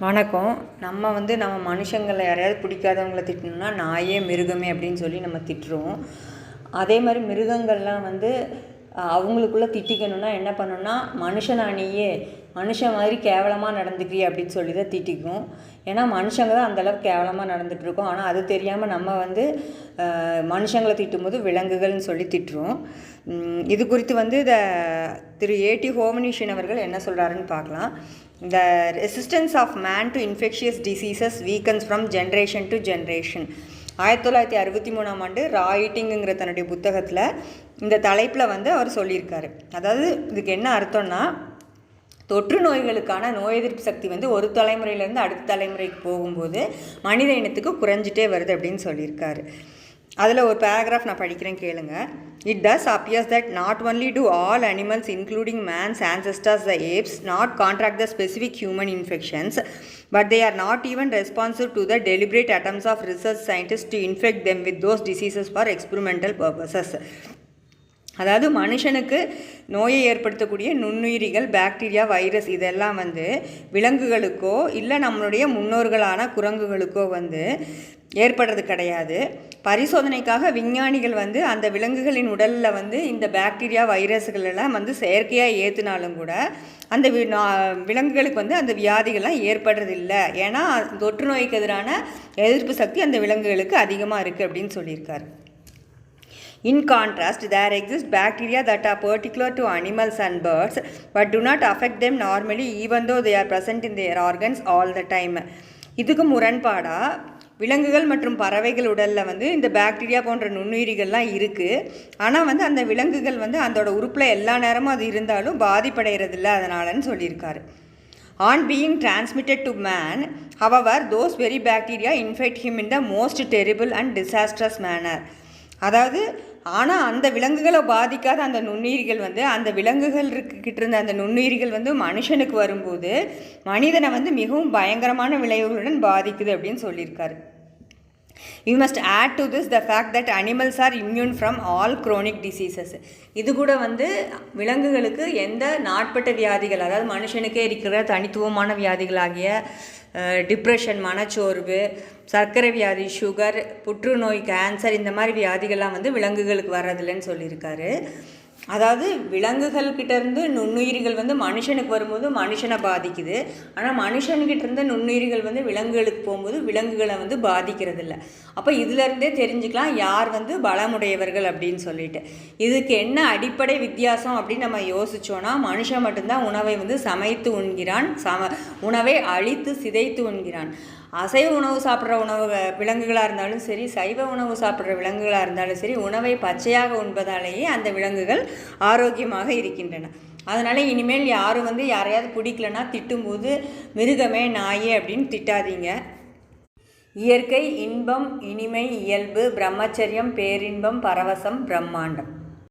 வணக்கம். நம்ம மனுஷங்களை யாரையாவது பிடிக்காதவங்கள திட்டணும்னா நாயே மிருகமே அப்படின்னு சொல்லி நம்ம திட்டுருவோம். அதே மாதிரி மிருகங்கள்லாம் அவங்களுக்குள்ளே திட்டிக்கணுன்னா என்ன பண்ணணும்னா, மனுஷன் மாதிரி கேவலமாக நடந்துக்கிறியே அப்படின்னு சொல்லி தான் திட்டிக்கும். ஏன்னா மனுஷங்க தான் அந்தளவுக்கு கேவலமாக நடந்துகிட்ருக்கோம். ஆனால் அது தெரியாமல் நம்ம மனுஷங்களை திட்டும்போது விலங்குகள்னு சொல்லி திட்டுருவோம். இது குறித்து திரு ஏடி ஹோமனிஷன் அவர்கள் என்ன சொல்கிறாருன்னு பார்க்கலாம். The resistance of man to infectious diseases weakens from generation to generation. 1963 ராய்டிங்குங்கிற தன்னுடைய புத்தகத்தில் இந்த தலைப்பில் அவர் சொல்லியிருக்காரு. அதாவது இதுக்கு என்ன அர்த்தம்னா, தொற்று நோய்களுக்கான நோய் எதிர்ப்பு சக்தி ஒரு தலைமுறையிலேருந்து அடுத்த தலைமுறைக்கு போகும்போது மனித இனத்துக்கு குறைஞ்சிட்டே வருது அப்படின்னு சொல்லியிருக்காரு. அதில் ஒரு பேராகிராஃப் நான் படிக்கிறேன், கேளுங்க. It thus appears that not only do all animals, including man's ancestors, the apes, not contract the specific human infections, but they are not even responsive to the deliberate attempts of research scientists to infect them with those diseases for experimental purposes. அதாவது மனுஷனுக்கு நோயை ஏற்படுத்தக்கூடிய நுண்ணுயிரிகள், bacteria, virus இதெல்லாம் விலங்குகளுக்கோ இல்லை நம்மளுடைய முன்னோர்களான குரங்குகளுக்கோ ஏற்படுறது கிடையாது. பரிசோதனைக்காக விஞ்ஞானிகள் அந்த விலங்குகளின் உடலில் இந்த பாக்டீரியா, வைரஸ்கள் எல்லாம் செயற்கையாக ஏற்றுனாலும் கூட அந்த விலங்குகளுக்கு அந்த வியாதிகள்லாம் ஏற்படுறதில்லை. ஏன்னா தொற்று நோய்க்கு எதிரான எதிர்ப்பு சக்தி அந்த விலங்குகளுக்கு அதிகமாக இருக்குது அப்படின்னு சொல்லியிருக்காரு. In contrast, there exist bacteria that are particular to animals and birds but do not affect them normally even though they are present in their organs all the time. இதுக்கு முரண்பாடாக விலங்குகள் மற்றும் பறவைகள் உடலில் இந்த பாக்டீரியா போன்ற நுண்ணுயிரிகள்லாம் இருக்குது. ஆனால் அந்த விலங்குகள் அதோட உறுப்பில் எல்லா நேரமும் அது இருந்தாலும் பாதிப்படைகிறதில்ல அதனாலன்னு சொல்லியிருக்காரு. On being transmitted to man, however, those very bacteria infect him in the most terrible and disastrous manner. அதாவது ஆனால் அந்த விலங்குகளை பாதிக்காத அந்த நுண்ணுயிரிகள் அந்த விலங்குகள் கிட்ட இருந்த அந்த நுண்ணுயிரிகள் மனுஷனுக்கு வரும்போது மனிதனை மிகவும் பயங்கரமான விளைவுகளுடன் பாதிக்குது அப்படின்னு சொல்லியிருக்காரு. You must add to this the fact that animals are immune from all chronic diseases. இது கூட விலங்குகளுக்கு எந்த நாட்பட்ட வியாதிகள், அதாவது மனுஷனுக்கே இருக்கிற தனித்துவமான வியாதிகளாகிய டிப்ரெஷன், மனச்சோர்வு, சர்க்கரை வியாதி, சுகர், புற்றுநோய், கேன்சர் இந்த மாதிரி வியாதிகள்லாம் விலங்குகளுக்கு வர்றதில்லைன்னு சொல்லியிருக்காரு. அதாவது விலங்குகள்கிட்ட இருந்து நுண்ணுயிரிகள் மனுஷனுக்கு வரும்போது மனுஷனை பாதிக்குது. ஆனால் மனுஷன்கிட்ட இருந்து நுண்ணுயிரிகள் விலங்குகளுக்கு போகும்போது விலங்குகளை பாதிக்கிறதில்ல. அப்போ இதிலருந்தே தெரிஞ்சுக்கலாம் யார் பலமுடையவர்கள் அப்படின்னு சொல்லிட்டு. இதுக்கு என்ன அடிப்படை வித்தியாசம் அப்படின்னு நம்ம யோசித்தோன்னா, மனுஷன் மட்டும்தான் உணவை சமைத்து உண்கிறான், உணவை அழித்து சிதைத்து உண்கிறான். அசைவ உணவு சாப்பிட்ற விலங்குகளாக இருந்தாலும் சரி, சைவ உணவு சாப்பிட்ற விலங்குகளாக இருந்தாலும் சரி, உணவை பச்சையாக உண்பதாலேயே அந்த விலங்குகள் ஆரோக்கியமாக இருக்கின்றன. அதனால் இனிமேல் யாரும் யாரையாவது பிடிக்கலன்னா திட்டும்போது மிருகமே, நாயே அப்படின்னு திட்டாதீங்க. இயற்கை, இன்பம், இனிமை, இயல்பு, பிரம்மச்சரியம், பேரின்பம், பரவசம், பிரம்மாண்டம்.